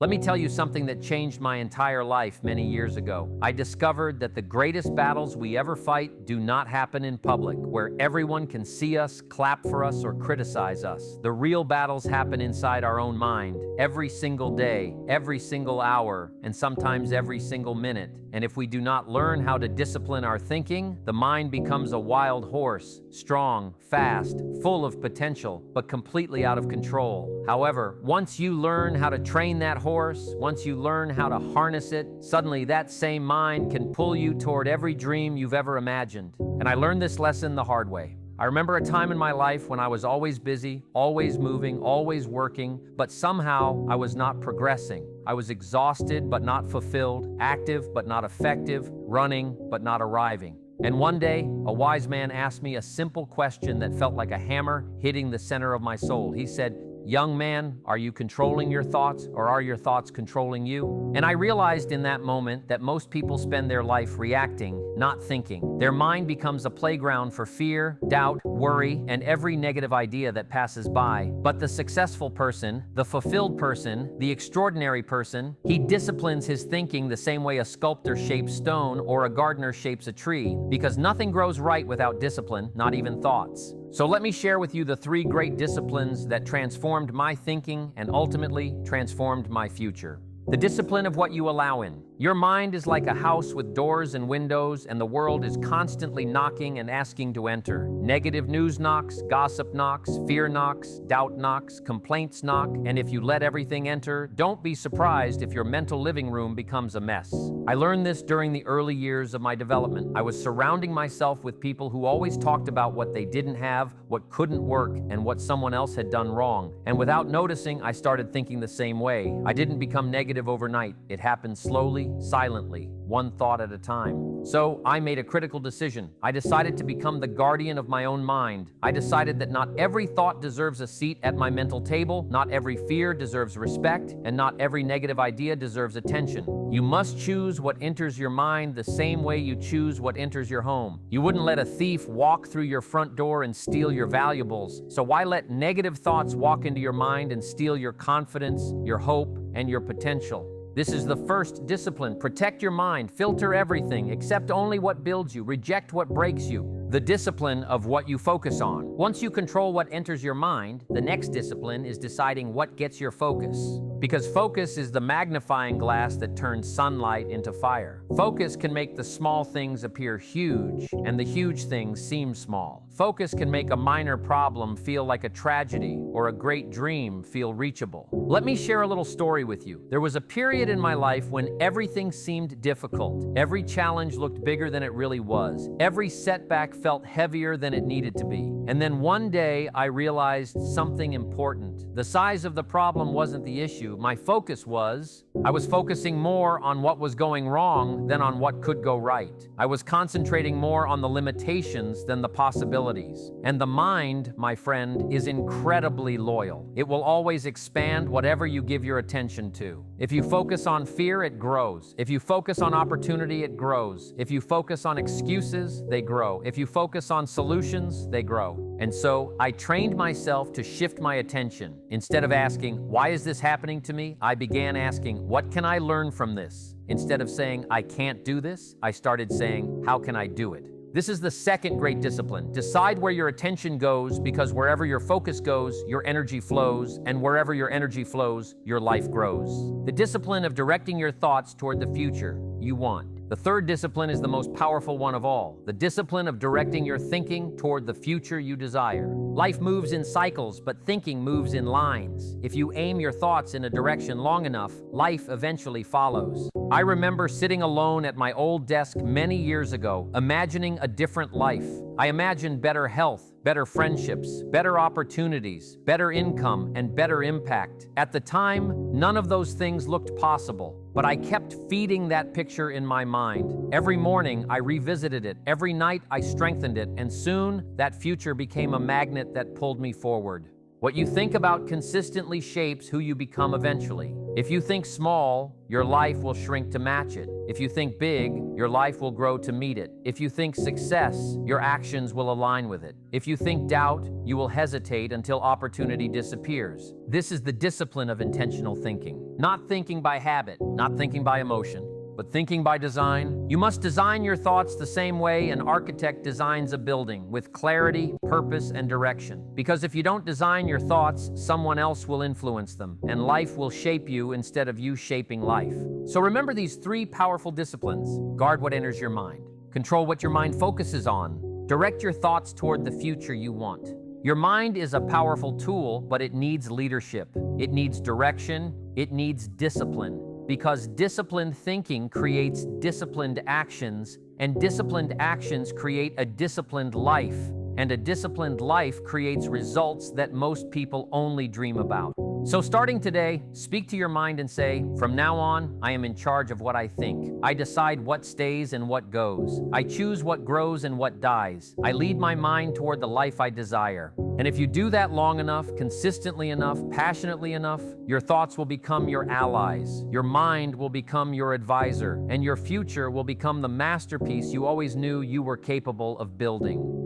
Let me tell you something that changed my entire life many years ago. I discovered that the greatest battles we ever fight do not happen in public, where everyone can see us, clap for us, or criticize us. The real battles happen inside our own mind, every single day, every single hour, and sometimes every single minute. And if we do not learn how to discipline our thinking, the mind becomes a wild horse, strong, fast, full of potential, but completely out of control. However, once you learn how to train that horse, once you learn how to harness it, suddenly that same mind can pull you toward every dream you've ever imagined. And I learned this lesson the hard way. I remember a time in my life when I was always busy, always moving, always working, but somehow I was not progressing. I was exhausted but not fulfilled, active but not effective, running but not arriving. And one day, a wise man asked me a simple question that felt like a hammer hitting the center of my soul. He said, "Young man, are you controlling your thoughts, or are your thoughts controlling you?" And I realized in that moment that most people spend their life reacting, not thinking. Their mind becomes a playground for fear, doubt, worry, and every negative idea that passes by. But the successful person, the fulfilled person, the extraordinary person, he disciplines his thinking the same way a sculptor shapes stone or a gardener shapes a tree, because nothing grows right without discipline, not even thoughts. So let me share with you the 3 great disciplines that transformed my thinking and ultimately transformed my future. The discipline of what you allow in. Your mind is like a house with doors and windows, and the world is constantly knocking and asking to enter. Negative news knocks, gossip knocks, fear knocks, doubt knocks, complaints knock, and if you let everything enter, don't be surprised if your mental living room becomes a mess. I learned this during the early years of my development. I was surrounding myself with people who always talked about what they didn't have, what couldn't work, and what someone else had done wrong. And without noticing, I started thinking the same way. I didn't become negative overnight. It happened slowly, silently, one thought at a time. So I made a critical decision. I decided to become the guardian of my own mind. I decided that not every thought deserves a seat at my mental table, not every fear deserves respect, and not every negative idea deserves attention. You must choose what enters your mind the same way you choose what enters your home. You wouldn't let a thief walk through your front door and steal your valuables. So why let negative thoughts walk into your mind and steal your confidence, your hope, and your potential? This is the first discipline. Protect your mind, filter everything, accept only what builds you, reject what breaks you. The discipline of what you focus on. Once you control what enters your mind, the next discipline is deciding what gets your focus. Because focus is the magnifying glass that turns sunlight into fire. Focus can make the small things appear huge, and the huge things seem small. Focus can make a minor problem feel like a tragedy, or a great dream feel reachable. Let me share a little story with you. There was a period in my life when everything seemed difficult. Every challenge looked bigger than it really was. Every setback felt heavier than it needed to be. And then one day I realized something important. The size of the problem wasn't the issue. My focus was, I was focusing more on what was going wrong than on what could go right. I was concentrating more on the limitations than the possibilities. And the mind, my friend, is incredibly loyal. It will always expand whatever you give your attention to. If you focus on fear, it grows. If you focus on opportunity, it grows. If you focus on excuses, they grow. If you focus on solutions, they grow. And so I trained myself to shift my attention. Instead of asking, why is this happening to me? I began asking, what can I learn from this? Instead of saying, I can't do this, I started saying, how can I do it? This is the second great discipline. Decide where your attention goes, because wherever your focus goes, your energy flows, and wherever your energy flows, your life grows. The discipline of directing your thoughts toward the future you want. The third discipline is the most powerful one of all, the discipline of directing your thinking toward the future you desire. Life moves in cycles, but thinking moves in lines. If you aim your thoughts in a direction long enough, life eventually follows. I remember sitting alone at my old desk many years ago, imagining a different life. I imagined better health, better friendships, better opportunities, better income, and better impact. At the time, none of those things looked possible, but I kept feeding that picture in my mind. Every morning, I revisited it. Every night, I strengthened it, and soon, that future became a magnet that pulled me forward. What you think about consistently shapes who you become eventually. If you think small, your life will shrink to match it. If you think big, your life will grow to meet it. If you think success, your actions will align with it. If you think doubt, you will hesitate until opportunity disappears. This is the discipline of intentional thinking. Not thinking by habit, not thinking by emotion, but thinking by design. You must design your thoughts the same way an architect designs a building, with clarity, purpose, and direction. Because if you don't design your thoughts, someone else will influence them, and life will shape you instead of you shaping life. So remember these 3 powerful disciplines. Guard what enters your mind. Control what your mind focuses on. Direct your thoughts toward the future you want. Your mind is a powerful tool, but it needs leadership. It needs direction. It needs discipline. Because disciplined thinking creates disciplined actions, and disciplined actions create a disciplined life, and a disciplined life creates results that most people only dream about. So starting today, speak to your mind and say, from now on, I am in charge of what I think. I decide what stays and what goes. I choose what grows and what dies. I lead my mind toward the life I desire. And if you do that long enough, consistently enough, passionately enough, your thoughts will become your allies. Your mind will become your advisor, and your future will become the masterpiece you always knew you were capable of building.